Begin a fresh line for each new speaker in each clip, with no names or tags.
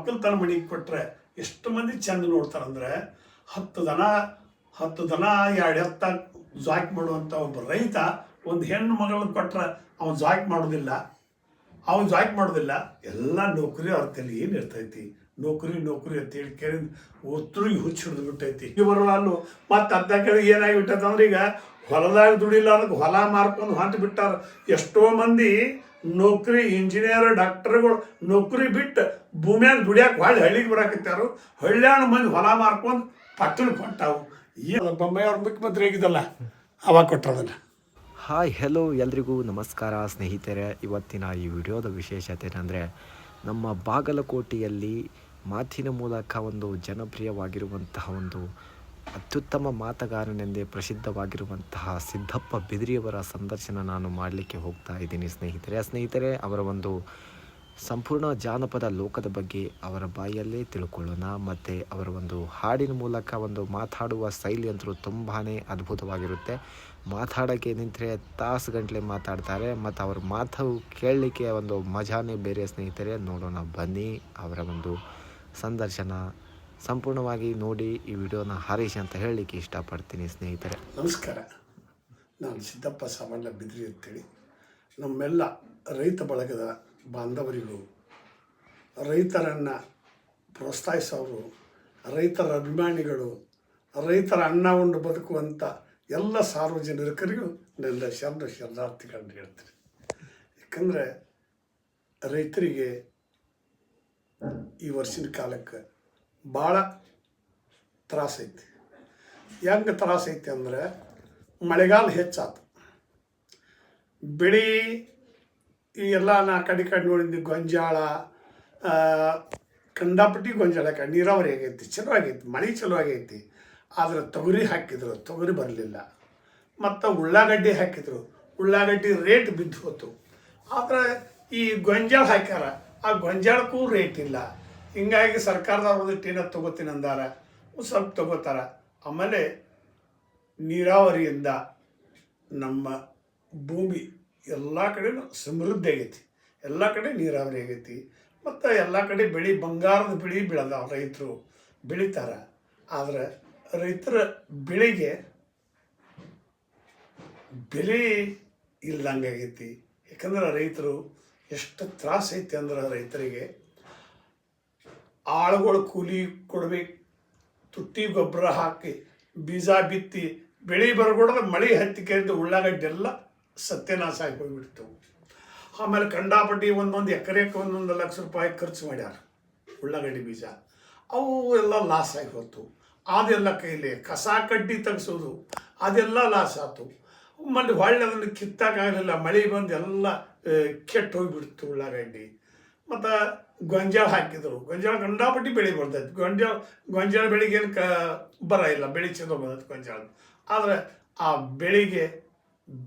ಒಕ್ಕಲ್ತನ ಮನೆಗೆ ಕೊಟ್ರೆ ಎಷ್ಟು ಮಂದಿ ಚಂದ ನೋಡ್ತಾರಂದ್ರೆ 10 ದನ 2 ಎತ್ತ ಜಾಕ್ ಮಾಡುವಂಥ ಒಬ್ಬ ರೈತ ಒಂದು ಹೆಣ್ಣು ಮಗಳನ್ನ ಕೊಟ್ರೆ ಅವನು ಜಾಕ್ ಮಾಡೋದಿಲ್ಲ. ಎಲ್ಲ ನೌಕರಿ ಅವ್ರ ತಲೆ ಏನು ಇರ್ತೈತಿ, ನೌಕರಿ ಅಂತೇಳಿ ಕೇಳಿ ಒತ್ತರಿಗೆ ಹುಚ್ಚು ಹಿಡಿದು ಬಿಟ್ಟೈತಿ. ಇವರು ಅಲ್ಲೂ ಮತ್ತು ಅರ್ಧ ಕೇಳಿ ಏನಾಗಿಬಿಟ್ಟೈತೆ ಅಂದ್ರೆ ಈಗ ಹೊಲದಾಗ ದುಡಿಲ್ಲ ಅದಕ್ಕೆ ಹೊಲ ಮಾರ್ಕೊಂಡು ಹೊಂಟು ಬಿಟ್ಟಾರ. ಎಷ್ಟೋ ಮಂದಿ ನೌಕರಿ ಇಂಜಿನಿಯರ್ ಡಾಕ್ಟರ್ಗಳು ನೌಕರಿ ಬಿಟ್ಟು ಭೂಮಿಯಾಗ ದುಡಿಯಾಕೆ ಹಳ್ಳಿಗೆ ಬರಾಕತ್ತಾರು. ಹಳ್ಳಿಯಾಣ ಮಂದಿ ಹೊಲ ಮಾರ್ಕೊಂಡು ಪಟ್ಟಣಕ್ಕೆ ಹೊಂಟಾವು. ಏನು ಬೊಂಬೈ ಅವ್ರ ಮುಖ್ಯಮಂತ್ರಿ ಆಗಿದ್ದಲ್ಲ ಅವಾಗ ಕೊಟ್ಟರದನ್ನು.
ಹಾಯ್ ಹೆಲೋ ಎಲ್ರಿಗೂ ನಮಸ್ಕಾರ ಸ್ನೇಹಿತರೆ. ಇವತ್ತಿನ ಈ ವಿಡಿಯೋದ ವಿಶೇಷತೆ ಏನಂದರೆ, ನಮ್ಮ ಬಾಗಲಕೋಟೆಯಲ್ಲಿ ಮಾತಿನ ಮೂಲಕ ಒಂದು ಜನಪ್ರಿಯವಾಗಿರುವಂತಹ ಒಂದು ಅತ್ಯುತ್ತಮ ಮಾತುಗಾರನೆಂದೇ ಪ್ರಸಿದ್ಧವಾಗಿರುವಂತಹ ಸಿದ್ದಪ್ಪ ಬಿದ್ರಿಯವರ ಸಂದರ್ಶನ ನಾನು ಮಾಡಲಿಕ್ಕೆ ಹೋಗ್ತಾ ಇದ್ದೀನಿ ಸ್ನೇಹಿತರೆ. ಅವರ ಒಂದು ಸಂಪೂರ್ಣ ಜಾನಪದ ಲೋಕದ ಬಗ್ಗೆ ಅವರ ಬಾಯಲ್ಲೇ ತಿಳ್ಕೊಳ್ಳೋಣ. ಮತ್ತು ಅವರ ಒಂದು ಹಾಡಿನ ಮೂಲಕ ಒಂದು ಮಾತಾಡುವ ಶೈಲಿ ಅಂತೂ ತುಂಬಾ ಅದ್ಭುತವಾಗಿರುತ್ತೆ. ಮಾತಾಡೋಕ್ಕೆ ನಿಂತರೆ ತಾಸುಗಟ್ಟಲೆ ಮಾತಾಡ್ತಾರೆ ಮತ್ತು ಅವ್ರ ಮಾತು ಕೇಳಲಿಕ್ಕೆ ಒಂದು ಮಜಾನೇ ಬೇರೆ ಸ್ನೇಹಿತರೆ. ನೋಡೋಣ ಬನ್ನಿ ಅವರ ಒಂದು ಸಂದರ್ಶನ ಸಂಪೂರ್ಣವಾಗಿ ನೋಡಿ ಈ ವಿಡಿಯೋನ ಹರೀಶ್ ಅಂತ ಹೇಳಲಿಕ್ಕೆ ಇಷ್ಟಪಡ್ತೀನಿ ಸ್ನೇಹಿತರೆ.
ನಮಸ್ಕಾರ, ನಾನು ಸಿದ್ದಪ್ಪ ಸಾಮಣ್ಣ ಬಿದ್ರಿ ಅಂತೇಳಿ. ನಮ್ಮೆಲ್ಲ ರೈತ ಬಳಗದ ಬಾಂಧವರಿಗೂ, ರೈತರನ್ನು ಪ್ರೋತ್ಸಾಹಿಸೋರು, ರೈತರ ಅಭಿಮಾನಿಗಳು, ರೈತರ ಅನ್ನ ಉಂಡು ಬದುಕುವಂಥ ಎಲ್ಲ ಸಾರ್ವಜನಿಕರಿಗೂ ನನ್ನ ಶರಣಾರ್ಥಿಗಳನ್ನು ಹೇಳ್ತೀನಿ. ಯಾಕಂದರೆ ರೈತರಿಗೆ ಈ ವರ್ಷಿನ ಕಾಲಕ್ಕೆ ಭಾಳ ತ್ರಾಸೈತಿ. ಹೆಂಗೆ ತ್ರಾಸೈತಿ ಅಂದರೆ, ಮಳೆಗಾಲ ಹೆಚ್ಚಾತು, ಬೆಳೆ ಈ ಎಲ್ಲ ನಾ ಕಡೆ ನೋಡಿದ್ದು ಗೊಂಜಾಳ, ಕಂಡಾಪಟ್ಟಿ ಗೊಂಜಾಳ ನೀರಾವರಿ ಆಗೈತಿ, ಚಲೋ ಆಗೈತಿ, ಮಳೆ ಚಲೋ ಆಗೈತಿ. ಆದರೆ ತೊಗರಿ ಹಾಕಿದ್ರು, ತೊಗರಿ ಬರಲಿಲ್ಲ. ಮತ್ತು ಉಳ್ಳಾಗಡ್ಡಿ ಹಾಕಿದ್ರು, ಉಳ್ಳಾಗಡ್ಡಿ ರೇಟ್ ಬಿದ್ದು ಹೋತು. ಆದರೆ ಈ ಗೊಂಜಾಳ ಹಾಕ್ಯಾರ, ಆ ಗೊಂಜಾಳಕ್ಕೂ ರೇಟ್ ಇಲ್ಲ. ಹಿಂಗಾಗಿ ಸರ್ಕಾರದವ್ರದ್ದು ಟೇನ ತೊಗೋತೀನಿ ಅಂದಾರ, ಸ್ವಲ್ಪ ತೊಗೋತಾರ. ಆಮೇಲೆ ನೀರಾವರಿಯಿಂದ ನಮ್ಮ ಭೂಮಿ ಎಲ್ಲ ಕಡೆನೂ ಸಮೃದ್ಧಿ ಆಗೈತಿ, ಎಲ್ಲ ಕಡೆ ನೀರಾವರಿ ಆಗೈತಿ. ಮತ್ತು ಎಲ್ಲ ಕಡೆ ಬಂಗಾರದ ಬೆಳೆ ಬೆಳೆದಾವ, ರೈತರು ಬೆಳಿತಾರೆ. ಆದರೆ ರೈತರ ಬೆಳೆಗೆ ಬೆಲೆ ಇಲ್ದಂಗೆ ಆಗೈತಿ. ಯಾಕಂದ್ರೆ ರೈತರು ಎಷ್ಟು ತ್ರಾಸ ಐತಿ ಅಂದ್ರೆ, ರೈತರಿಗೆ ಆಳುಗಳು ಕೂಲಿ ಕೊಡ್ಬೇಕು, ತುಟ್ಟಿ ಗೊಬ್ಬರ ಹಾಕಿ ಬೀಜ ಬಿತ್ತಿ ಬೆಳೆ ಬರ್ಕೊಡ್ರೆ ಮಳೆ ಹತ್ತಿಕೆಯಿಂದ ಉಳ್ಳಾಗಡ್ಡಿ ಎಲ್ಲ ಸತ್ಯನಾಶ ಆಗಿ ಹೋಗಿಬಿಡ್ತವೆ. ಆಮೇಲೆ ಕಂಡಾಪಟ್ಟಿ ಒಂದೊಂದು ಎಕರೆಗೆ 1 ಲಕ್ಷ ರೂಪಾಯಿ ಖರ್ಚು ಮಾಡ್ಯಾರ ಉಳ್ಳಾಗಡ್ಡಿ ಬೀಜ. ಅವು ಎಲ್ಲ ಲಾಸ್ ಆಗಿ ಹೋಯ್ತು. ಅದೆಲ್ಲ ಕೈಲಿ ಕಸ ಕಡ್ಡಿ ತೆಗೆಸೋದು ಅದೆಲ್ಲ ಲಾಸ್ ಆಯ್ತು. ಮళ్ళీ ಹೊಳ್ಳಿ ಅದನ್ನು ಕಿತ್ತಾಗಲಿಲ್ಲ, ಮಳೆ ಬಂದು ಎಲ್ಲ ಕೆಟ್ಟು ಹೋಗಿಬಿಡ್ತು ಉಳ್ಳಾಗಡ್ಡಿ. ಮತ್ತು ಗೊಂಜಾಳ ಹಾಕಿದ್ರು, ಗೊಂಜಾಳ ಕಂಡಾಪಟ್ಟಿ ಬೆಳೆ ಬರ್ತೈತಿ. ಗೊಂಜಾಳ ಬೆಳೆಗೆ ಏನು ಬರ ಇಲ್ಲ, ಬೆಳೆ ಚಂದ ಬಂದೈತಿ ಗೊಂಜಾಳ. ಆದರೆ ಆ ಬೆಳೆಗೆ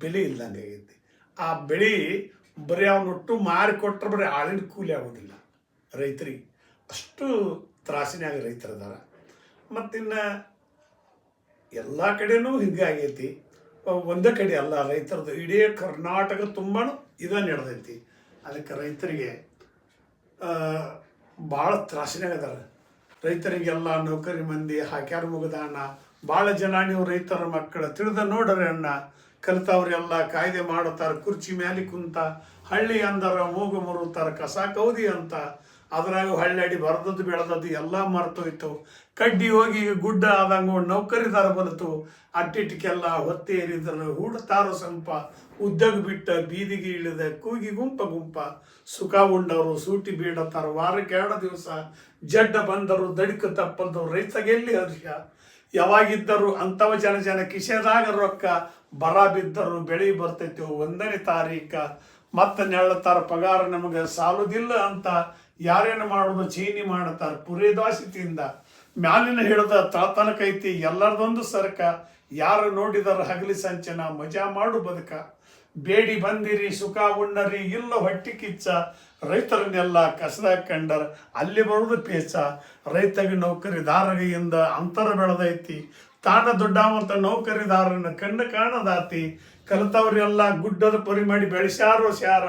ಬೆಲೆ ಇಲ್ಲದಂಗೆ ಆಗೈತಿ. ಆ ಬೆಳೆ ಬರೀ ಅವನೊಟ್ಟು ಮಾರಿ ಕೊಟ್ಟರೆ ಬರೀ ಆಳಿನ ಕೂಲಿ ಆಗೋದಿಲ್ಲ ರೈತರಿಗೆ. ಅಷ್ಟು ತ್ರಾಸಿನಾಗ ರೈತರದಾರ. ಮತ್ತಿನ್ನು ಎಲ್ಲ ಕಡೆನೂ ಹಿಂಗಾಗೈತಿ, ಒಂದೇ ಕಡೆ ಅಲ್ಲ ರೈತರದ್ದು, ಇಡೀ ಕರ್ನಾಟಕ ತುಂಬಾ ಇದ ನಡೆದೈತಿ. ಅದಕ್ಕೆ ರೈತರಿಗೆ ಭಾಳ ತ್ರಾಸಿನಾಗ ಅದಾರ. ರೈತರಿಗೆಲ್ಲ ನೌಕರಿ ಮಂದಿ ಹಾಕ್ಯಾರ ಮುಗದಾನ. ಭಾಳ ಜನ ನೀವು ರೈತರ ಮಕ್ಕಳು ತಿಳಿದ ನೋಡ್ರಿ ಅಣ್ಣ, ಕಲಿತವ್ರೆಲ್ಲ ಕಾಯ್ದೆ ಮಾಡುತ್ತಾರೆ, ಕುರ್ಚಿ ಮ್ಯಾಲೆ ಕುಂತ ಹಳ್ಳಿ ಅಂದರ ಮೂಗು ಮುರುತ್ತಾರೆ, ಕಸ ಕೌದಿ ಅಂತ. ಅದ್ರಾಗ ಹಳ್ಳಿ ಬರದದ್ದು ಬೆಳೆದದ್ದು ಎಲ್ಲ ಮರ್ತೋಯ್ತು. ಕಡ್ಡಿ ಹೋಗಿ ಗುಡ್ಡ ಆದಂಗೆ ನೌಕರಿದಾರ ಬಲಿತು. ಅಟ್ಟಿಟ್ಟಕ್ಕೆಲ್ಲ ಹೊತ್ತೆ ಏರಿದ್ರು, ಹೂಡ್ತಾರೋ ಸಂಪ ಉದ್ಯೋಗ ಬಿಟ್ಟ ಬೀದಿಗೆ ಇಳಿದ ಕೂಗಿ ಗುಂಪ ಸುಖ ಉಂಡವರು ಸೂಟಿ ಬೀಡತ್ತಾರ. ವಾರಕ್ಕೆ 2 ದಿವಸ ಜಡ್ಡ ಬಂದರು, ದಡಿಕ ತಪ್ಪಲ್ದವ್ರು ರೈತಗೆಲ್ಲಿ ಹರ್ಷ. ಯಾವಾಗಿದ್ದರು ಅಂಥವ ಜನ ಕಿಶೆದಾಗ ರೊಕ್ಕ, ಬರ ಬಿದ್ದರು ಬೆಳೆ ಬರ್ತೈತಿ 1ನೇ ತಾರೀಕ. ಮತ್ತೆ ನೆಳ್ತಾರ ಪಗಾರ ನಮಗೆ ಸಾಲುದಿಲ್ಲ ಅಂತ. ಯಾರೇನು ಮಾಡೋದು ಚೀನಿ ಮಾಡ್ತಾರೆ ಪುರೇದಾಸಿತಿಯಿಂದ. ಮ್ಯಾಲಿನ ಹಿಡಿದ ತಳತನಕೈತಿ ಎಲ್ಲರದೊಂದು ಸರ್ಕ. ಯಾರು ನೋಡಿದರ ಹಗಲಿ ಸಂಚನ ಮಜಾ ಮಾಡು ಬದುಕ. ಬೇಡಿ ಬಂದಿರಿ ಸುಖ ಉಣ್ಣರಿ ಇಲ್ಲ ಹೊಟ್ಟಿ ಕಿಚ್ಚ. ರೈತರನ್ನೆಲ್ಲ ಕಸದಾಗ ಕಂಡರ ಅಲ್ಲಿ ಬರೋದು ಪೇಚ. ರೈತಗೆ ನೌಕರಿದಾರಗಿಯಿಂದ ಅಂತರ ಬೆಳೆದೈತಿ. ತಾನ ದೊಡ್ಡವಂತ ನೌಕರಿದಾರನ ಕಣ್ಣು ಕಾಣದಾತಿ. ಕಲಿತವ್ರೆಲ್ಲ ಗುಡ್ಡದ ಪರಿ ಮಾಡಿ ಬೆಳೆಸ್ಯಾರೋ ಸ್ಯಾರ.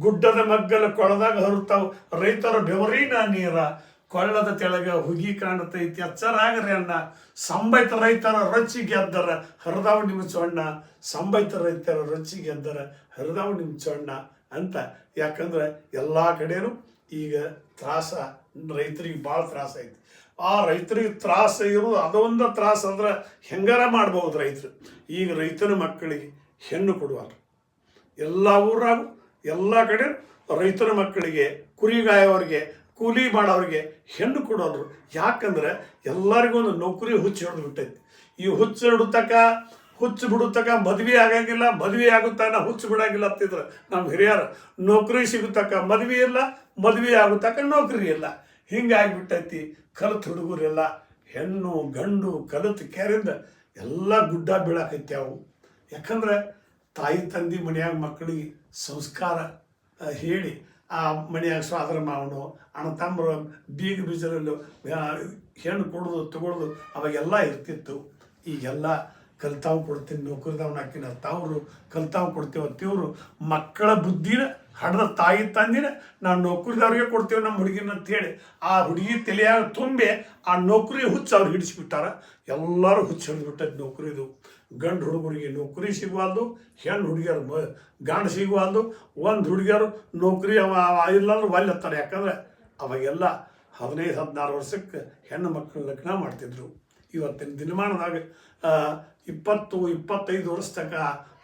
ಗುಡ್ಡದ ಮಗ್ಗಲ ಕೊಳದಾಗ ಹರುತ್ತಾವ ರೈತರ ಬೆವರಿನ ನೀರ. ಕೊಳ್ಳದ ತೆಳಗ ಹುಗಿ ಕಾಣತೈತಿ ಎಚ್ಚರಾಗ್ರಿ ಅಣ್ಣ. ಸಂಬೈತ ರೈತರ ರೊಚ್ಚಿ ಗೆದ್ದರ ಹರಿದಾವು ನಿಮ್ಮ ಚೊಣ್ಣ, ಸಂಬೈತ ರೈತರ ರೊಚ್ಚಿ ಗೆದ್ದರ ಹರಿದಾವು ನಿಮ್ಮ ಚೊಣ್ಣ ಅಂತ. ಯಾಕಂದ್ರೆ ಎಲ್ಲ ಕಡೆನೂ ಈಗ ತ್ರಾಸ, ರೈತರಿಗೆ ಭಾಳ ತ್ರಾಸ ಐತಿ. ಆ ರೈತರಿಗೆ ತ್ರಾಸ ಇರೋದು ಅದೊಂದು ತ್ರಾಸ ಅಂದ್ರೆ ಹೆಂಗಾರ ಮಾಡ್ಬೋದು ರೈತರು. ಈಗ ರೈತನ ಮಕ್ಕಳಿಗೆ ಹೆಣ್ಣು ಕೊಡುವಾರ ಎಲ್ಲ ಊರಾಗೂ ಎಲ್ಲ ಕಡೆ ರೈತರ ಮಕ್ಕಳಿಗೆ, ಕುರಿಗಾಯೋರಿಗೆ, ಕೂಲಿ ಮಾಡೋರಿಗೆ ಹೆಣ್ಣು ಕೊಡೋರು. ಯಾಕಂದ್ರೆ ಎಲ್ಲರಿಗೂ ಒಂದು ನೌಕರಿ ಹುಚ್ಚು ಹಿಡಿದು ಬಿಟ್ಟೈತಿ. ಈ ಹುಚ್ಚು ಬಿಡುತ್ತಕ ಮದ್ವೆ ಆಗಂಗಿಲ್ಲ, ಮದ್ವೆ ಆಗುತ್ತಾನ ಹುಚ್ಚು ಬಿಡಂಗಿಲ್ಲ ಅಂತಿದ್ರು ನಮ್ಮ ಹಿರಿಯರು. ನೌಕರಿ ಸಿಗುತ್ತಕ ಮದ್ವೆ ಇಲ್ಲ, ಮದ್ವೆ ಆಗುತ್ತಕ ನೌಕರಿ ಇಲ್ಲ. ಹಿಂಗಾಗಿಬಿಟ್ಟೈತಿ. ಕಲಿತು ಹುಡುಗರೆಲ್ಲ ಹೆಣ್ಣು ಗಂಡು ಕಲಿತು ಕೆರಿಂದ ಎಲ್ಲ ಗುಡ್ಡ ಬೀಳಾಕೈತಿ ಅವು. ಯಾಕಂದ್ರೆ ತಾಯಿ ತಂದೆ ಮನೆಯಾಗ ಮಕ್ಕಳಿಗೆ ಸಂಸ್ಕಾರ ಹೇಳಿ ಆ ಮನೆಯಾಗ ಸ್ವಾದರ ಮಾವನು ಅಣ್ಣ ತಮ್ಮರು ಬೀಗ ಬೀಜರಲ್ಲೂ ಹೆಣ್ಣು ಕೊಡೋದು ತಗೊಳ್ಳೋದು ಅವಾಗೆಲ್ಲ ಇರ್ತಿತ್ತು. ಈಗೆಲ್ಲ ಕಲ್ತಾವು ಕೊಡ್ತೀನಿ, ನೌಕರಿದವನ್ನ ಹಾಕಿನ ತಾವರು ಕಲ್ತಾವು ಕೊಡ್ತೇವೆ ಅತ್ತಿಯವರು ಮಕ್ಕಳ ಬುದ್ಧಿನ ಹಡ್ದ ತಾಯಿ ತಂದಿನ ನಾವು ನೌಕರಿದವ್ರಿಗೆ ಕೊಡ್ತೇವೆ ನಮ್ಮ ಹುಡುಗಿನ ಅಂತೇಳಿ ಆ ಹುಡುಗಿ ತಲೆಯಾಗ ತುಂಬಿ ಆ ನೌಕರಿ ಹುಚ್ಚು ಅವ್ರು ಹಿಡಿಸ್ಬಿಟ್ಟಾರ. ಎಲ್ಲರೂ ಹುಚ್ಚು ಹಿಡಿದ್ಬಿಟ್ಟೈತೆ ನೌಕರಿದು. ಗಂಡು ಹುಡುಗರಿಗೆ ನೌಕರಿ ಸಿಗುವಲ್ದು, ಹೆಣ್ಣು ಹುಡುಗಿಯರು ಗಂಡು ಸಿಗುವಲ್ದು. ಒಂದು ಹುಡುಗಿಯರು ನೌಕರಿ ಇಲ್ಲಾಂದ್ರೆ ಒಲ್ಲೆತ್ತಾರೆ. ಯಾಕಂದ್ರೆ ಅವಾಗೆಲ್ಲ 15-16 ವರ್ಷಕ್ಕೆ ಹೆಣ್ಣು ಮಕ್ಕಳು ಲಗ್ನ ಮಾಡ್ತಿದ್ರು. ಇವತ್ತಿನ ದಿನಮಾನದಾಗ 20-25 ವರ್ಷ ತನಕ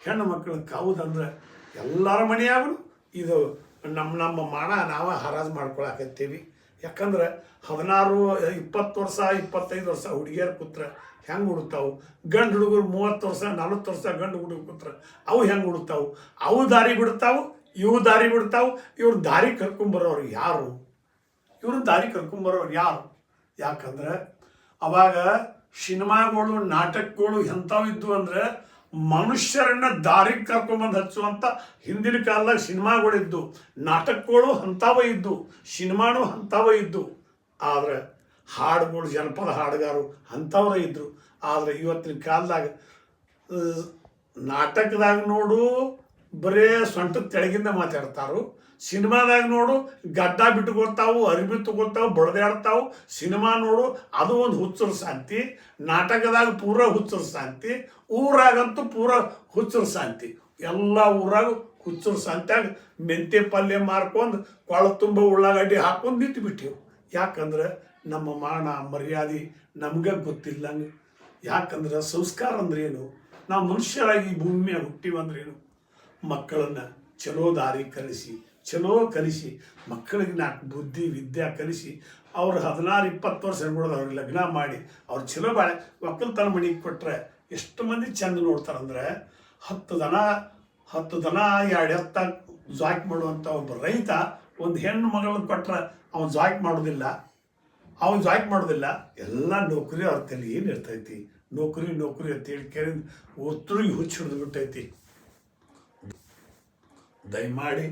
ಹೆಣ್ಣು ಮಕ್ಕಳು ಕಾವುದಂದ್ರೆ ಎಲ್ಲರ ಮನೆಯಾಗೂ ಇದು ನಮ್ಮ ಮಾನ ನಾವು ಹರಾಜು ಮಾಡ್ಕೊಳಕತ್ತೀವಿ. ಯಾಕಂದ್ರೆ 16-20 ವರ್ಷ 25 ವರ್ಷ ಹುಡುಗಿಯರು ಕೂತ್ರೆ ಹೆಂಗೆ ಹುಡುಕ್ತಾವು? ಗಂಡು ಹುಡುಗರು 30 ವರ್ಷ 40 ವರ್ಷ ಗಂಡು ಹುಡುಗರು ಕೂತ್ರೆ ಅವು ಹೆಂಗೆ ಹುಡುಕ್ತಾವು? ಅವು ದಾರಿ ಬಿಡ್ತಾವು, ಇವು ದಾರಿ ಬಿಡ್ತಾವು. ಇವ್ರು ದಾರಿ ಕರ್ಕೊಂಬರೋರು ಯಾರು? ಇವರು ದಾರಿ ಕರ್ಕೊಂಬರೋರು ಯಾರು? ಯಾಕಂದ್ರೆ ಅವಾಗ ಸಿನಿಮಾಗಳು ನಾಟಕಗಳು ಎಂಥವು ಇದ್ವು ಅಂದ್ರೆ ಮನುಷ್ಯರನ್ನ ದಾರಿಗೆ ಕರ್ಕೊಂಬಂದು ಹಚ್ಚುವಂಥ ಹಿಂದಿನ ಕಾಲದಾಗ ಸಿನಿಮಾಗಳಿದ್ದು, ನಾಟಕಗಳು ಅಂಥವೇ ಇದ್ದು, ಸಿನಿಮಾನು ಅಂಥವೇ ಇದ್ದು. ಆದರೆ ಹಾಡುಗಳು ಜನಪದ ಹಾಡುಗಾರು ಅಂಥವ್ರೇ ಇದ್ದರು. ಆದರೆ ಇವತ್ತಿನ ಕಾಲದಾಗ ನಾಟಕದಾಗ ನೋಡು ಬರೇ ಸೊಂಟದ ತೆಳಗಿಂದ ಮಾತಾಡ್ತಾರು, ಸಿನಿಮಾದಾಗ ನೋಡು ಗಡ್ಡ ಬಿಟ್ಟುಕೊಳ್ತಾವು, ಅರಿವಿ ತಗೋತಾವು, ಬಡ್ದಾಡ್ತಾವು. ಸಿನಿಮಾ ನೋಡು ಅದು ಒಂದು ಹುಚ್ಚರ ಶಾಂತಿ, ನಾಟಕದಾಗ ಪೂರ ಹುಚ್ಚರ ಶಾಂತಿ, ಊರಾಗಂತೂ ಪೂರ ಹುಚ್ಚರ ಶಾಂತಿ. ಎಲ್ಲ ಊರಾಗ ಹುಚ್ಚರ ಶಾಂತಿಯಾಗ ಮೆಂತೆ ಪಲ್ಯ ಮಾರ್ಕೊಂಡು ಕೊಳ ತುಂಬ ಉಳ್ಳಾಗಡ್ಡಿ ಹಾಕೊಂಡು ನಿಂತು ಬಿಟ್ಟಿವು. ಯಾಕಂದ್ರೆ ನಮ್ಮ ಮಾನ ಮರ್ಯಾದೆ ನಮ್ಗೆ ಗೊತ್ತಿಲ್ಲಂಗೆ. ಯಾಕಂದ್ರೆ ಸಂಸ್ಕಾರ ಅಂದ್ರೆ ಏನು? ನಾವು ಮನುಷ್ಯರಾಗಿ ಭೂಮಿ ಮೇಲೆ ಹುಟ್ಟಿವಂದ್ರೇನು? ಮಕ್ಕಳನ್ನು ಚಲೋ ದಾರಿ ಕಲಿಸಿ ಮಕ್ಕಳಿಗೆ 4 ಬುದ್ಧಿ ವಿದ್ಯೆ ಕಲಿಸಿ ಅವ್ರು 16-20 ವರ್ಷ ಇರ್ಬೋದು ಅವ್ರಿಗೆ ಲಗ್ನ ಮಾಡಿ ಅವ್ರು ಚಲೋ ಬಾಳೆ ಒಕ್ಕಲ್ತನ ಮನೆಗೆ ಕೊಟ್ಟರೆ ಎಷ್ಟು ಮಂದಿ ಚಂದ ನೋಡ್ತಾರಂದ್ರೆ 10 ದನ 2 ಎತ್ತ ಜಾಕ್ ಮಾಡುವಂಥ ಒಬ್ಬ ರೈತ ಒಂದು ಹೆಣ್ಣು ಮಗಳನ್ನ ಕೊಟ್ಟರೆ ಅವನು ಜಾಕ್ ಮಾಡೋದಿಲ್ಲ. ಎಲ್ಲ ನೌಕರಿ ಅವ್ರ ತಲೆ ಏನು ಇರ್ತೈತಿ? ನೌಕರಿ ಅಂತೇಳಿ ಕೇಳಿದ ಒತ್ತರಿಗೆ ಹುಚ್ಚು ಹಿಡಿದು ಬಿಟ್ಟೈತಿ. ದಯಮಾಡಿ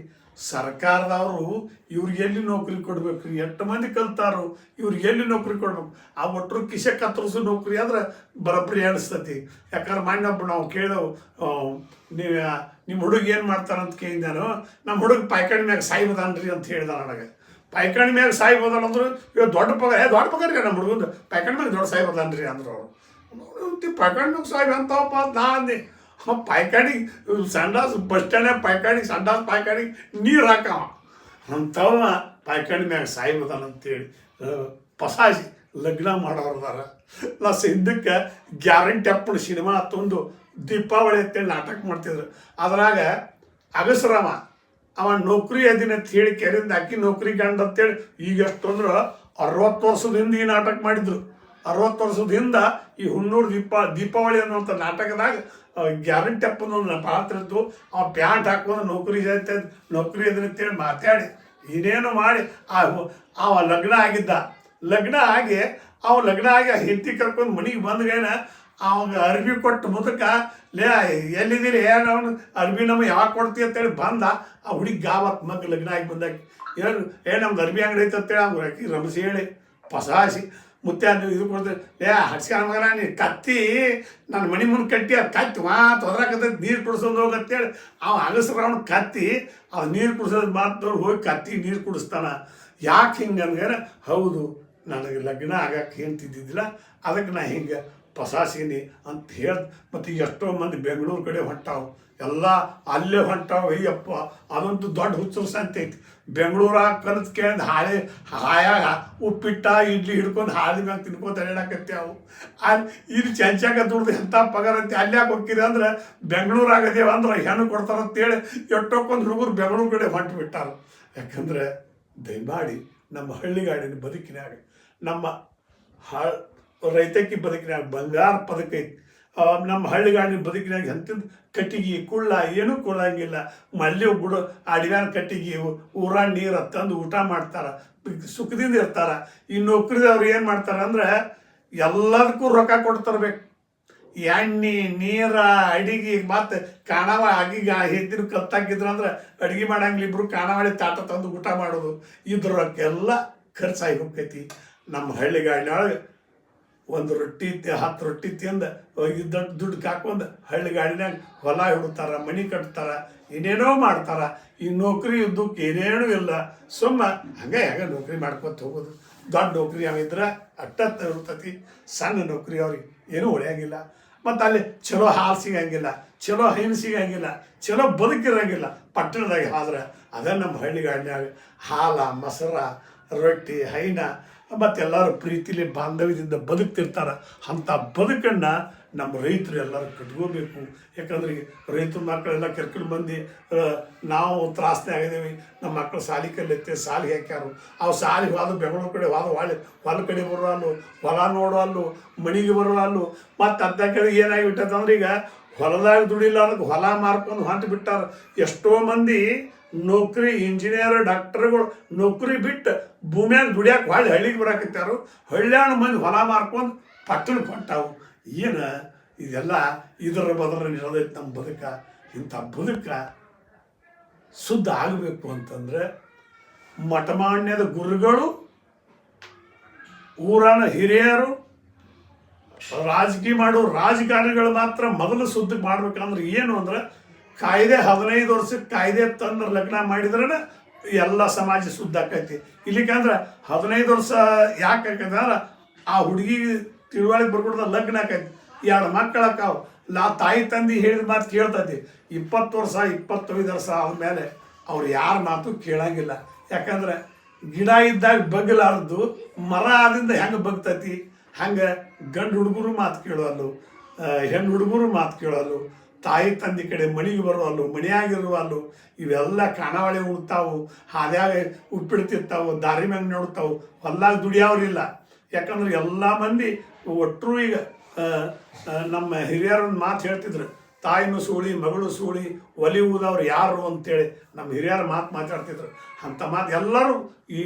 ಸರ್ಕಾರದವರು ಇವ್ರಿಗೆ ಎಲ್ಲಿ ನೌಕರಿ ಕೊಡ್ಬೇಕು ರೀ? 8 ಮಂದಿ ಕಲ್ತಾರು, ಇವ್ರಿಗೆ ಎಲ್ಲಿ ನೌಕರಿ ಕೊಡ್ಬೇಕು? ಆ ಒಟ್ಟರು ಕಿಸೆ ಕತ್ತರಿಸೋ ನೌಕರಿ ಆದ್ರೆ ಬರೋಬ್ಬರಿ ಅನಿಸ್ತತಿ. ಯಾಕಂದ್ರೆ ಮಣ್ಣೊಬ್ಬ ನಾವು ಕೇಳಿದೆವು, ನಿಮ್ಮ ಹುಡುಗ ಏನು ಮಾಡ್ತಾರಂತ ಕೇಳಿದಾನು. ನಮ್ಮ ಹುಡುಗ ಪಾಯ್ಕಾಣಿ ಮ್ಯಾಗ ಸಾಯ್ಬೋದನ್ರಿ ಅಂತ ಹೇಳ್ದ ನನಗೆ. ಪಾಯ್ಕಾಣಿ ಮ್ಯಾಗ ಸಾಯ್ಬೋದಲ್ಲ ಅಂದ್ರು ಇವಾಗ ದೊಡ್ಡ ಪಗಾರ ರೀ ನಮ್ಮ ಹುಡುಗಂದು ಪಾಯ್ಕಾಣಿ ಮ್ಯಾಗ ದೊಡ್ಡ ಸಾಯ್ಬೋದನ್ರಿ ಅಂದ್ರು ಅವರು. ಪಾಯ್ಕಾಣಿ ಮ್ಯಾಗ ಸಾಯ್ಬ ಅಂತವಪ್ಪ ನಾ ಅಂದೆ. ಪಾಯ್ಕಾಡಿ ಸಂಡಾಸ್ ಬಸ್ ಸ್ಟ್ಯಾಂಡ್ನಾಗ ಪಾಯ್ಕಾಡಿ ನೀರು ಹಾಕವ ಅಂಥವ ಪಾಯ್ಕಾಡಿ ಮ್ಯಾಗ ಸಾಯ್ಬೋದಲ್ಲ ಅಂತೇಳಿ ಪಸಾಸಿ ಲಗ್ನ ಮಾಡೋರ್ದಾರ. ನಾ ಹಿಂದಕ್ಕೆ ಗ್ಯಾರಂಟಿ ಅಪ್ಪನ ಸಿನಿಮಾ ತಂದು ದೀಪಾವಳಿ ಅಂತೇಳಿ ನಾಟಕ ಮಾಡ್ತಿದ್ರು. ಅದ್ರಾಗ ಅಗಸರವ ಅವ ನೌಕರಿ ಅದೀನಿ ಅಂತ ಹೇಳಿ ಕೆರೆಯಿಂದ ಅಕ್ಕಿ ನೌಕರಿ ಗಂಡ ಅಂತೇಳಿ ಈಗ ಎಷ್ಟು ಅಂದ್ರೆ 60 ವರ್ಷದ ಹಿಂದೆ ಈ ನಾಟಕ ಮಾಡಿದ್ರು. 60 ವರ್ಷದ ಹಿಂದೆ ಈ ಹುಣ್ಣೂರು ದೀಪಾವಳಿ ಅನ್ನುವಂಥ ನಾಟಕದಾಗ ಗ್ಯಾರಂಟಿ ಅಪ್ಪನ ಒಂದು ಪಾತ್ರ ಇದ್ದು ಅವ ಪ್ಯಾಂಟ್ ಹಾಕೊಂಡು ನೌಕರಿ ಅದನ್ನ ಅಂತೇಳಿ ಮಾತಾಡಿ ಏನೇನು ಮಾಡಿ ಅವ ಲಗ್ನ ಆಗಿ ಹೆಂಡತಿ ಕರ್ಕೊಂಡು ಮನೆಗೆ ಬಂದ್ಗೇನ ಅವಾಗ ಅರ್ಬಿ ಕೊಟ್ಟು ಮುದಕ ಎಲ್ಲಿದ್ದೀರಿ ಏನು ಅವನು ಅರ್ಬಿ ನಮಗೆ ಯಾವಾಗ ಕೊಡ್ತೀವಿ ಅಂತೇಳಿ ಬಂದ. ಆ ಹುಡುಗಿ ಗಾವತ್ತು ಮಗ ಲಗ್ನ ಆಗಿ ಬಂದಾಗ ನಮ್ದು ಅರ್ಬಿ ಅಂಗಡಿ ಐತೆ ಅಂತೇಳಿ ಅವ್ರು ಹಾಕಿ ರಮಸಿ ಹೇಳಿ ಪಸಾಸಿ ಮುತ್ತೆ ನೀವು ಇದು ಕೊಡ್ತೀವಿ ಹಡ್ಸ್ಕೊಂಡ್ ಮಗನ ನೀ ಕತ್ತಿ ನನ್ನ ಮನೆ ಮುಂದೆ ಕಟ್ಟಿ ಅದು ಕತ್ತಿ ತೊದ್ರಾಕತ್ತೈತಿ ನೀರು ಕುಡಿಸೋದು ಹೋಗತ್ತೇಳಿ ಅವ ಅಗಸ್ರವನು ಕತ್ತಿ ಅವ ನೀರು ಕುಡಿಸೋದು ಮಾತ್ರ ಹೋಗಿ ಕತ್ತಿ ನೀರು ಕುಡಿಸ್ತಾನ. ಯಾಕೆ ಹಿಂಗೆ ಹೌದು ನನಗೆ ಲಗ್ನ ಆಗಕ್ಕೆ ಹೇಳ್ತಿದ್ದಿದ್ದಿಲ್ಲ, ಅದಕ್ಕೆ ನಾ ಹಿಂಗೆ ಪಸಾಸೀನಿ ಅಂತ ಹೇಳಿ. ಮತ್ತು ಎಷ್ಟೋ ಮಂದಿ ಬೆಂಗಳೂರು ಕಡೆ ಹೊಂಟಾವು, ಎಲ್ಲ ಅಲ್ಲೇ ಹೊಂಟಾವು. ಅಯ್ಯಪ್ಪ ಅದಂತೂ ದೊಡ್ಡ ಹುಚ್ಚರು ಸಂತೆ ಐತಿ. ಬೆಂಗಳೂರಾಗ ಕಲಿತು ಕೇಳಿದ ಹಾಯಾಗ ಉಪ್ಪಿಟ್ಟ ಇಡ್ಲಿ ಹಿಡ್ಕೊಂಡು ಹಾದಿ ಮ್ಯಾಗ ತಿನ್ಕೋತ ಅಡ್ಯಾಡಕತ್ಯಾವು. ಇಲ್ಲಿ ಚಂಚಾಗ ದುಡ್ದು ಎಂಥ ಪಗಾರ ಅಂತೆ. ಅಲ್ಯಾಕೆ ಹೋಗ್ತೀರಿ ಅಂದ್ರೆ ಬೆಂಗಳೂರಾಗದೇವ ಅಂದ್ರೆ ಹೆಣ್ಣು ಕೊಡ್ತಾರಂತೇಳಿ ಎಷ್ಟೊಕ್ಕೊಂದು ಹುಡುಗರು ಬೆಂಗಳೂರು ಕಡೆ ಹೊಂಟು ಬಿಟ್ಟಾರ. ಯಾಕಂದ್ರೆ ದಯಮಾಡಿ ನಮ್ಮ ಹಳ್ಳಿಗಾಡಿನ ಬದುಕಿನಾಗ, ನಮ್ಮ ರೈತಕ್ಕಿ ಬದುಕಿನಾಗ ಬಂಗಾರ ಪದಕ ಐತಿ. ನಮ್ಮ ಹಳ್ಳಿಗಾಡಿನ ಬದುಕಿನಾಗ ಎಂಥದ್ದು ಕಟ್ಟಿಗೆ ಕುಳ್ಳ ಏನೂ ಕೊಡಂಗಿಲ್ಲ. ಮಲ್ಲಿ ಗುಡ ಅಡಿವ್ಯಾನ ಕಟ್ಟಿಗೆ ಊರಾಗ ನೀರು ತಂದು ಊಟ ಮಾಡ್ತಾರೆ, ಸುಖದಿಂದ ಇರ್ತಾರೆ. ಈ ನೌಕರಿದವ್ರು ಏನು ಮಾಡ್ತಾರೆ ಅಂದ್ರೆ ಎಲ್ಲದಕ್ಕೂ ರೊಕ್ಕ ಕೊಡ್ತಿರ್ಬೇಕು. ಎಣ್ಣೆ ನೀರ ಅಡಿಗೆ ಮತ್ತು ಕಾಣವ ಆಗಿಗೆ ಹೆದ್ದಿನ ಕಲ್ತಾಕಿದ್ರು ಅಂದ್ರೆ ಅಡುಗೆ ಮಾಡಂಗಿಲ್ಲ, ಇಬ್ಬರು ಕಾಣವಾಡಿ ತಾಟ ತಂದು ಊಟ ಮಾಡೋದು. ಇದ್ರ ರೊಕ್ಕ ಎಲ್ಲ ಖರ್ಚಾಗಿ ಹೋಗ್ತೈತಿ. ನಮ್ಮ ಹಳ್ಳಿಗಾಡಿನೊಳಗೆ ಒಂದು ರೊಟ್ಟಿ 10 ರೊಟ್ಟಿ ತಿಂದು ದೊಡ್ಡ ದುಡ್ಡು ಕಾಕೊಂಡು ಹಳ್ಳಿಗಾಡಿನಾಗ ಹೊಲ ಹಿಡ್ತಾರ, ಮನೆ ಕಟ್ತಾರೆ, ಏನೇನೋ ಮಾಡ್ತಾರೆ. ಈ ನೌಕರಿ ಉದ್ದಕ್ಕೆ ಏನೇನೂ ಇಲ್ಲ. ಸುಮ್ಮ ಹಂಗೆ ನೌಕರಿ ಮಾಡ್ಕೊತ ಹೋಗೋದು. ದೊಡ್ಡ ನೌಕರಿ ಅವಿದ್ರೆ ಅಟ್ಟತ್ತ ಇರ್ತೈತಿ, ಸಣ್ಣ ನೌಕರಿ ಅವ್ರಿಗೆ ಏನೂ ಹೊಳೆಯಂಗಿಲ್ಲ. ಮತ್ತು ಅಲ್ಲಿ ಚಲೋ ಹಾಲು ಸಿಗಂಗಿಲ್ಲ, ಚಲೋ ಹೈನು ಸಿಗಂಗಿಲ್ಲ, ಚಲೋ ಬದುಕಿರಂಗಿಲ್ಲ. ಪಟ್ಟಣದಾಗ ಆದ್ರೆ ಅದೇ ನಮ್ಮ ಹಳ್ಳಿಗಾಡಿನಾಗ ಹಾಲ ಮೊಸರ ರೊಟ್ಟಿ ಹೈನ ಮತ್ತೆಲ್ಲರೂ ಪ್ರೀತಿಲಿ ಬಾಂಧವ್ಯದಿಂದ ಬದುಕ್ತಿರ್ತಾರೆ. ಅಂಥ ಬದುಕನ್ನು ನಮ್ಮ ರೈತರು ಎಲ್ಲರೂ ಕಟ್ಕೋಬೇಕು. ಯಾಕಂದ್ರೆ ರೈತರ ಮಕ್ಕಳೆಲ್ಲ ಕೆರ್ಕೊಂಡು ಬಂದು ನಾವು ತ್ರಾಸನೆ ಆಗಿದ್ದೀವಿ. ನಮ್ಮ ಮಕ್ಕಳು ಸಾಲಿ ಕಲಿಯುತ್ತೆ, ಸಾಲಿಗೆ ಹಾಕ್ಯಾರು. ಅವು ಸಾಲಿಗೆ ಹೋದ ಬೆಂಗಳೂರು ಕಡೆ ಹೋದ ಹೊಲ ಕಡೆ ಬರುವಲ್ಲು, ಹೊಲ ನೋಡುವಲ್ಲು, ಮನೆಗೆ ಬರುವಲ್ಲು. ಮತ್ತು ಅರ್ಧ ಕಡೆ ಏನಾಗಿಬಿಟ್ಟದಂದ್ರೆ ಈಗ ಹೊಲದಾಗ ದುಡಿಲಾರ್ದಕ್ಕೆ ಹೊಲ ಮಾರ್ಕೊಂಡು ಹೊಂಟು ಬಿಟ್ಟಾರ. ಎಷ್ಟೋ ಮಂದಿ ನೌಕರಿ ಇಂಜಿನಿಯರ್ ಡಾಕ್ಟರ್ಗಳು ನೌಕರಿ ಬಿಟ್ಟು ಭೂಮಿಯಾಗ ದುಡಿಯಾಕೆ ಹಳ್ಳಿಗೆ ಬರಾಕತ್ಯಾರು. ಹಳ್ಳಿಯಾಣ ಮಂದಿ ಹೊಲ ಮಾರ್ಕೊಂಡು ಪಟ್ಟಣಕ್ಕೆ ಹೊಂಟಾವು. ಏನು ಇದೆಲ್ಲ ಇದರ ಬದರ ನಡೆದೈತೆ ನಮ್ಮ ಬದುಕ. ಇಂಥ ಬದುಕ ಶುದ್ಧ ಆಗಬೇಕು ಅಂತಂದ್ರೆ ಮಠಮಾನ್ಯದ ಗುರುಗಳು, ಊರನ ಹಿರಿಯರು, ರಾಜಕೀಯ ಮಾಡೋ ರಾಜಕಾರಣಿಗಳು ಮಾತ್ರ ಮೊದಲು ಶುದ್ಧ ಮಾಡ್ಬೇಕಂದ್ರೆ ಏನು ಅಂದ್ರೆ ಕಾಯ್ದೆ 15 ವರ್ಷಕ್ಕೆ ಕಾಯ್ದೆ ತಂದು ಲಗ್ನ ಮಾಡಿದ್ರೆ ಎಲ್ಲ ಸಮಾಜ ಶುದ್ಧ ಆಕೈತಿ. ಇಲ್ಲಿಕಂದ್ರೆ 15 ವರ್ಷ ಯಾಕೆ ಆಕೈತಂದ್ರೆ ಆ ಹುಡುಗಿ ತಿಳುವಳಿಕೆ ಬರ್ಕೊಡ್ದ ಲಗ್ನ ಆಕೈತಿ, 2 ಮಕ್ಕಳು ಆಕಾವು. ತಾಯಿ ತಂದೆ ಹೇಳಿದ ಮಾತು ಕೇಳ್ತೈತಿ. 20 ವರ್ಷ 25 ವರ್ಷ ಆದ್ಮೇಲೆ ಅವ್ರು ಯಾರ ಮಾತು ಕೇಳಂಗಿಲ್ಲ. ಯಾಕಂದ್ರೆ ಗಿಡ ಇದ್ದಾಗ ಬಗ್ಲಾರ್ದು ಮರ ಆದಿಂದ ಹೆಂಗೆ ಬಗ್ತೈತಿ, ಹಂಗೆ ಗಂಡು ಹುಡುಗರು ಮಾತು ಕೇಳೋಲ್ಲು, ಹೆಣ್ಣು ಹುಡುಗರು ಮಾತು ಕೇಳೋಲ್ಲು, ತಾಯಿ ತಂದೆ ಕಡೆ ಮನೆಗೆ ಬರುವಲ್ಲು, ಮನೆಯಾಗಿರುವಲ್ಲು. ಇವೆಲ್ಲ ಕಾಣಾವಳಿ ಉಣ್ತಾವು, ಹಾದ್ಯಾಗ ಉಪ್ಪಿಡ್ತಿರ್ತಾವು, ದಾರಿ ಮ್ಯಾಗ ನೋಡ್ತಾವು. ಹೊಲ್ದಾಗ ದುಡಿಯೋರಿಲ್ಲ. ಯಾಕಂದ್ರೆ ಎಲ್ಲ ಮಂದಿ ಒಟ್ಟರು ಈಗ ನಮ್ಮ ಹಿರಿಯರೊಂದು ಮಾತು ಹೇಳ್ತಿದ್ರು, ತಾಯಿನೂ ಸೂಳಿ ಮಗಳು ಸೂಳಿ ಒಲಿ ಊದವ್ರು ಯಾರು ಅಂತೇಳಿ ನಮ್ಮ ಹಿರಿಯರು ಮಾತಾಡ್ತಿದ್ರು. ಅಂಥ ಮಾತು ಎಲ್ಲರೂ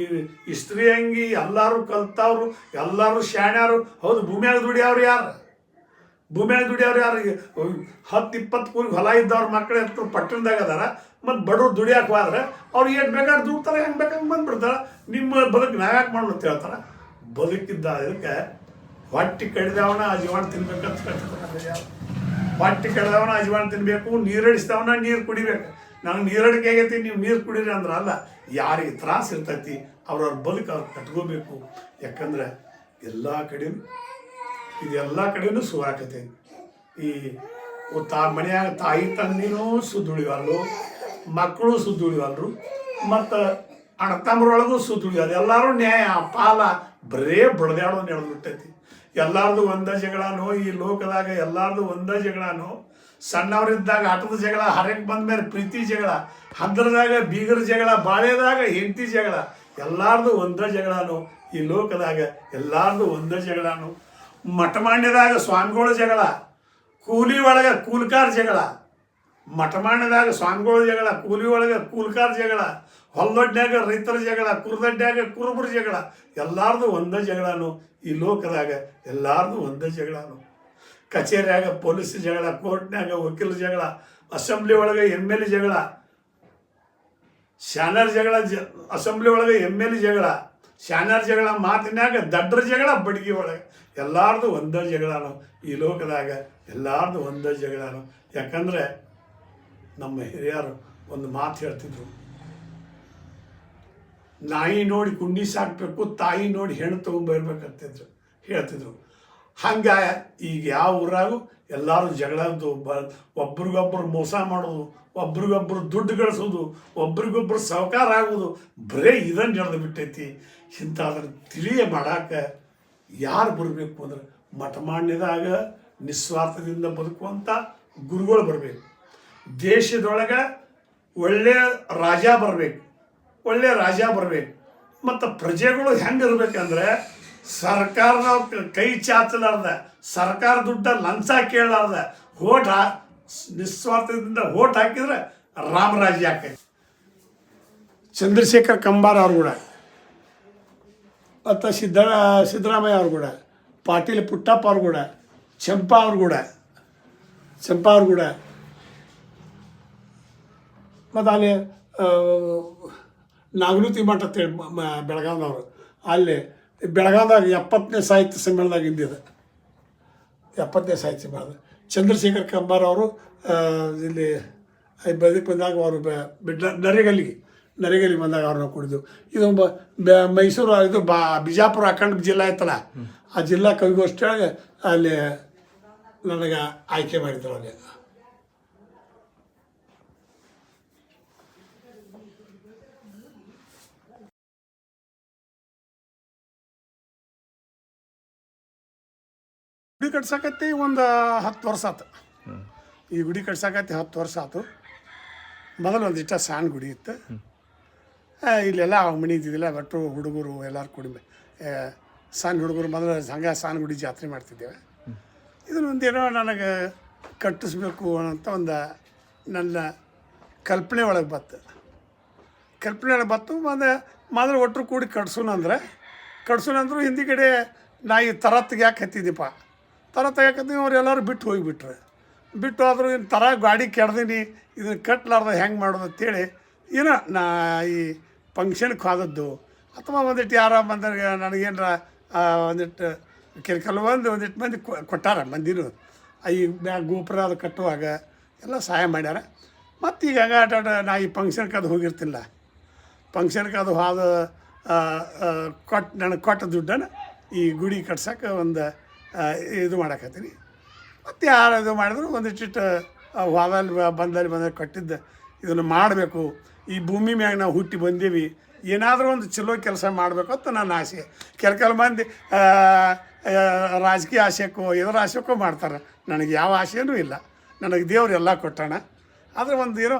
ಈ ಸ್ತ್ರೀ ಅಂಗಿ ಎಲ್ಲರೂ ಕಲ್ತವ್ರು, ಎಲ್ಲರೂ ಶಾಣ್ಯಾರು. ಹೌದು, ಭೂಮಿಯಾಗ ದುಡಿಯವ್ರು ಯಾರು? ಭೂಮಿಯಾಗ ದುಡಿಯವ್ರು ಯಾರು? 10-20 ಕೂಲಿ ಹೊಲ ಇದ್ದವ್ರ ಮಕ್ಕಳು ಎಷ್ಟು ಪಟ್ಟಣದಾಗ ಅದಾರ. ಮತ್ತು ಬಡವ್ರು ದುಡಿಯಾಕೆ ಹೋದ್ರೆ ಅವ್ರು ಏನು ಬೇಕಾದ್ರೆ ದುಡ್ತಾರೆ, ಹೆಂಗೆ ಬೇಕಂಗೆ ಬಂದ್ಬಿಡ್ತಾರೆ. ನಿಮ್ಮ ಬದುಕು ನಾವ್ಯಾಕೆ ಮಾಡೋಣ ಅಂತ ಹೇಳ್ತಾರೆ. ಬದುಕಿದ್ದ ಇದಕ್ಕೆ ಹೊಟ್ಟೆ ಕಡಿದವನ ಅಜೀವಾಣ ತಿನ್ಬೇಕಂತ ಹೇಳ್ತಾರೆ. ಹೊಟ್ಟೆ ಕಡಿದವನ ಅಜೀವಾಣ ತಿನ್ನಬೇಕು, ನೀರಡಿಸಿದವನ ನೀರು ಕುಡಿಬೇಕು. ನಂಗೆ ನೀರಡಿಕೆ ಆಗೈತಿ, ನೀವು ನೀರು ಕುಡೀರಿ ಅಂದ್ರೆ ಅಲ್ಲ. ಯಾರಿಗೆ ತ್ರಾಸ ಇರ್ತೈತಿ ಅವ್ರವ್ರ ಬದುಕು ಅವ್ರು ಕಟ್ಕೋಬೇಕು. ಯಾಕಂದ್ರೆ ಎಲ್ಲ ಕಡೆಯೂ ಇದೆಲ್ಲ ಕಡೆಯೂ ಸುವಾಕತೈತಿ. ಈ ಮನೆಯಾಗ ತಾಯಿ ತಂದಿನೂ ಸುದ್ದುಳಿವಲ್ರು, ಮಕ್ಕಳು ಸುದ್ದುಳಿವಲ್ರು, ಮತ್ತು ಅಣ್ಣತಮ್ಮರೊಳಗೂ ಸುದ್ದುಳಿವಲ್ಲ. ಎಲ್ಲರೂ ನ್ಯಾಯ ಪಾಲ ಬರೇ ಬಡ್ದಾಡೋ ನಡೆದ್ಬಿಟ್ಟೈತಿ. ಎಲ್ಲಾರ್ದು ಒಂದೇ ಜಗಳನೋ ಈ ಲೋಕದಾಗ, ಎಲ್ಲಾರ್ದು ಒಂದೇ ಜಗಳನೋ. ಸಣ್ಣವರಿದ್ದಾಗ ಆಟದ ಜಗಳ, ಹರಕ್ಕೆ ಬಂದ ಮೇಲೆ ಪ್ರೀತಿ ಜಗಳ, ಹಂದ್ರದಾಗ ಬೀಗರ ಜಗಳ, ಬಾಳೆದಾಗ ಹೆಂಡತಿ ಜಗಳ. ಎಲ್ಲಾರ್ದು ಒಂದೇ ಜಗಳನೋ ಈ ಲೋಕದಾಗ, ಎಲ್ಲಾರ್ದು ಒಂದೇ ಜಗಳನೋ. ಮಠಮಾನ್ಯದಾಗ ಸ್ವಾಮಿಗಳ ಜಗಳ, ಕೂಲಿ ಒಳಗೆ ಕೂಲ್ಕಾರ್ ಜಗಳ. ಮಠಮಾನ್ಯದಾಗ ಸ್ವಾಮಿಗಳ ಜಗಳ, ಕೂಲಿ ಒಳಗೆ ಕೂಲ್ಕಾರ್ ಜಗಳ, ಹೊಲದೊಡ್ಡ್ಯಾಗ ರೈತರ ಜಗಳ, ಕುರದೊಡ್ಡ್ಯಾಗ ಕುರುಬರ ಜಗಳ. ಎಲ್ಲಾರ್ದು ಒಂದೇ ಜಗಳನು ಈ ಲೋಕದಾಗ, ಎಲ್ಲಾರ್ದು ಒಂದೇ ಜಗಳನು. ಕಚೇರಿಯಾಗ ಪೊಲೀಸ್ ಜಗಳ, ಕೋರ್ಟ್ನಾಗ ವಕೀಲ ಜಗಳ, ಅಸೆಂಬ್ಲಿ ಒಳಗೆ MLA ಜಗಳ, ಶಾನ್ಯಾರ ಜಗಳ, ಅಸೆಂಬ್ಲಿ ಒಳಗೆ MLA ಜಗಳ, ಶಾನ್ಯಾರ ಜಗಳ, ಮಾತಿನಾಗ ದಡ್ಡರ ಜಗಳ, ಬಡ್ಗಿ ಒಳಗೆ. ಎಲ್ಲಾರ್ದು ಒಂದೇ ಜಗಳನು ಈ ಲೋಕದಾಗ, ಎಲ್ಲಾರ್ದು ಒಂದೇ ಜಗಳನು. ಯಾಕಂದರೆ ನಮ್ಮ ಹಿರಿಯರು ಒಂದು ಮಾತು ಹೇಳ್ತಿದ್ರು, ನಾಯಿ ನೋಡಿ ಕುಂಡಿ ಸಾಕಬೇಕು, ತಾಯಿ ನೋಡಿ ಹೆಣ್ಣು ತೊಗೊಂಬರ್ಬೇಕಂತಿದ್ರು ಹೇಳ್ತಿದ್ರು. ಹಂಗೆ ಈಗ ಯಾವ ಊರಾಗೂ ಎಲ್ಲರೂ ಜಗಳದ್ದು ಒಬ್ರಿಗೊಬ್ರು ಮೋಸ ಮಾಡೋದು, ಒಬ್ರಿಗೊಬ್ರು ದುಡ್ಡು ಗಳಿಸೋದು, ಒಬ್ರಿಗೊಬ್ರು ಸಾಹುಕಾರ ಆಗೋದು, ಬರೀ ಇದನ್ನು ನಡೆದು ಬಿಟ್ಟೈತಿ. ಇಂಥದ್ರ ತಿಳಿಯ ಮಾಡಾಕ ಯಾರು ಬರಬೇಕು ಅಂದ್ರೆ ಮಠಮಾನ್ಯದಾಗ ನಿಸ್ವಾರ್ಥದಿಂದ ಬದುಕುವಂಥ ಗುರುಗಳು ಬರಬೇಕು. ದೇಶದೊಳಗೆ ಒಳ್ಳೆಯ ರಾಜ ಬರಬೇಕು, ಒಳ್ಳೆಯ ರಾಜ ಬರಬೇಕು. ಮತ್ತು ಪ್ರಜೆಗಳು ಹೆಂಗೆ ಇರ್ಬೇಕಂದ್ರೆ ಸರ್ಕಾರದ ಕೈ ಚಾಚಲಾರ್ದ, ಸರ್ಕಾರ ದುಡ್ಡ ಲಂಚ ಕೇಳಲಾರ್ದ ನಿಸ್ವಾರ್ಥದಿಂದ ಓಟ್ ಹಾಕಿದ್ರೆ ರಾಮರಾಜ್ಯ ಆಕೈತಿ. ಚಂದ್ರಶೇಖರ್ ಕಂಬಾರ ಅವ್ರು ಕೂಡ, ಮತ್ತು ಸಿದ್ದರಾಮಯ್ಯ ಅವ್ರು ಕೂಡ, ಪಾಟೀಲ್ ಪುಟ್ಟಪ್ಪ ಅವ್ರು ಕೂಡ, ಚಂಪಾ ಅವ್ರು ಕೂಡ, ಮತ್ತು ಅಲ್ಲಿ ನಾಗನೂತಿ ಮಠ ಅಂತೇಳಿ ಬೆಳಗಾವಿದವರು, ಅಲ್ಲಿ ಬೆಳಗಾವಿದಾಗ 70ನೇ ಸಾಹಿತ್ಯ ಸಮ್ಮೇಳನದಾಗ ಇದ್ದಿದೆ. 70ನೇ ಸಾಹಿತ್ಯ ಸಮ್ಮೇಳನ ಚಂದ್ರಶೇಖರ್ ಕಂಬಾರ ಅವರು ಇಲ್ಲಿ ಬದಕ್ಕೆ ಬಂದಾಗ ಅವರು ನರೇಗಲ್ಲಿಗೆ ಬಂದಾಗ ಅವ್ರನ್ನ ಕುಡಿದು. ಇದು ಮೈಸೂರು ಇದು ಬಿಜಾಪುರ ಅಖಂಡ ಜಿಲ್ಲಾ ಐತಲ್ಲ, ಆ ಜಿಲ್ಲಾ ಕವಿಗೋಷ್ಠಿಯೊಳಗೆ ಅಲ್ಲಿ ನನಗೆ ಆಯ್ಕೆ ಮಾಡಿದ್ರು. ಅಲ್ಲಿ ಗುಡಿ ಕಟ್ಸಕತ್ತಿ ಒಂದು 10 ವರ್ಷ ಆಯ್ತು. ಈ ಗುಡಿ ಕಟ್ಸಕತ್ತಿ 10 ವರ್ಷ ಆಯ್ತು. ಮೊದಲು ಒಂದಿಷ್ಟ ಸಣ್ಣ ಗುಡಿ ಇತ್ತು. ಇಲ್ಲೆಲ್ಲ ಮನೆ ಇದ್ದಿದ್ದಿಲ್ಲ, ಒಟ್ಟು ಹುಡುಗರು ಎಲ್ಲರೂ ಕೂಡಿ ಸಣ್ಣ ಹುಡುಗರು ಮೊದಲು ಹಂಗೆ ಸಣ್ಣ ಗುಡಿ ಜಾತ್ರೆ ಮಾಡ್ತಿದ್ದೇವೆ. ಇದನ್ನೊಂದೇನೋ ನನಗೆ ಕಟ್ಟಿಸ್ಬೇಕು ಅಂತ ಒಂದು ನನ್ನ ಕಲ್ಪನೆ ಒಳಗೆ ಬತ್ತು. ಮೊದಲು ಒಟ್ಟರು ಕೂಡಿ ಕಟ್ಸೋಣಂದ್ರು ಹಿಂದಿಗಡೆ ನಾ ಈ ತರತ್ತಿಗೆ ಯಾಕೆ ಹತ್ತಿದ್ದೀಪ, ಯಾಕಂದ್ರೆ ಅವ್ರು ಎಲ್ಲರೂ ಬಿಟ್ಟು ಆದರೂ ಇನ್ನು ಥರ ಗಾಡಿ ಕೆಡ್ದೀನಿ, ಇದನ್ನು ಕಟ್ಲಾರ್ದ ಹೆಂಗೆ ಮಾಡೋದು ಅಂತೇಳಿ ಏನೋ ನಾ ಈ ಫಂಕ್ಷನ್ಗೆ ಹೋದದ್ದು, ಅಥವಾ ಒಂದಿಟ್ಟು ಯಾರ ಬಂದಾಗ ನನಗೇನಾರ ಒಂದಿಟ್ಟು ಒಂದಿಟ್ಟು ಮಂದಿ ಕೊಟ್ಟಾರ. ಮಂದಿನೂ ಈ ಗೋಪುರ ಅದು ಕಟ್ಟುವಾಗ ಎಲ್ಲ ಸಹಾಯ ಮಾಡ್ಯಾರ. ಮತ್ತು ಈಗ ಹಂಗಾಟ ನಾ ಈ ಫಂಕ್ಷನ್ಗೆ ಅದು ಹೋಗಿರ್ತಿಲ್ಲ. ಫಂಕ್ಷನ್ಗೆ ಅದು ಹೋದ ನನಗೆ ಕೊಟ್ಟ ದುಡ್ಡನ್ನು ಈ ಗುಡಿ ಕಟ್ಸೋಕೆ ಒಂದು ಇದು ಮಾಡಕತ್ತೀನಿ. ಮತ್ತು ಯಾರು ಇದು ಮಾಡಿದ್ರು ಒಂದಿಷ್ಟು ಬಂದಲ್ಲಿ ಕಟ್ಟಿದ್ದು ಇದನ್ನು ಮಾಡಬೇಕು. ಈ ಭೂಮಿ ಮ್ಯಾಗ ನಾವು ಹುಟ್ಟಿ ಬಂದೀವಿ, ಏನಾದರೂ ಒಂದು ಚಲೋ ಕೆಲಸ ಮಾಡಬೇಕು ಅಂತ ನನ್ನ ಆಸೆ. ಕೆಲವು ಮಂದಿ ರಾಜಕೀಯ ಆಸೆಕ್ಕೋ ಎದರ ಆಸೆಕ್ಕೋ ಮಾಡ್ತಾರೆ. ನನಗೆ ಯಾವ ಆಸೆಯೂ ಇಲ್ಲ. ನನಗೆ ದೇವ್ರು ಎಲ್ಲ ಕೊಟ್ಟಾನ. ಆದರೆ ಒಂದು ಏನೋ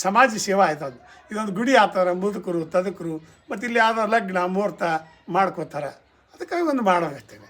ಸಮಾಜ ಸೇವೆ ಆಯ್ತದ. ಇದೊಂದು ಗುಡಿ ಆತಾರೆ, ಮುದುಕರು ತದಕರು ಮತ್ತು ಇಲ್ಲಿ ಯಾವುದೋ ಲಗ್ನ ಮುಹೂರ್ತ ಮಾಡ್ಕೋತಾರೆ. ಅದಕ್ಕಾಗಿ ಒಂದು ಮಾಡೋಕತ್ತೇನೆ.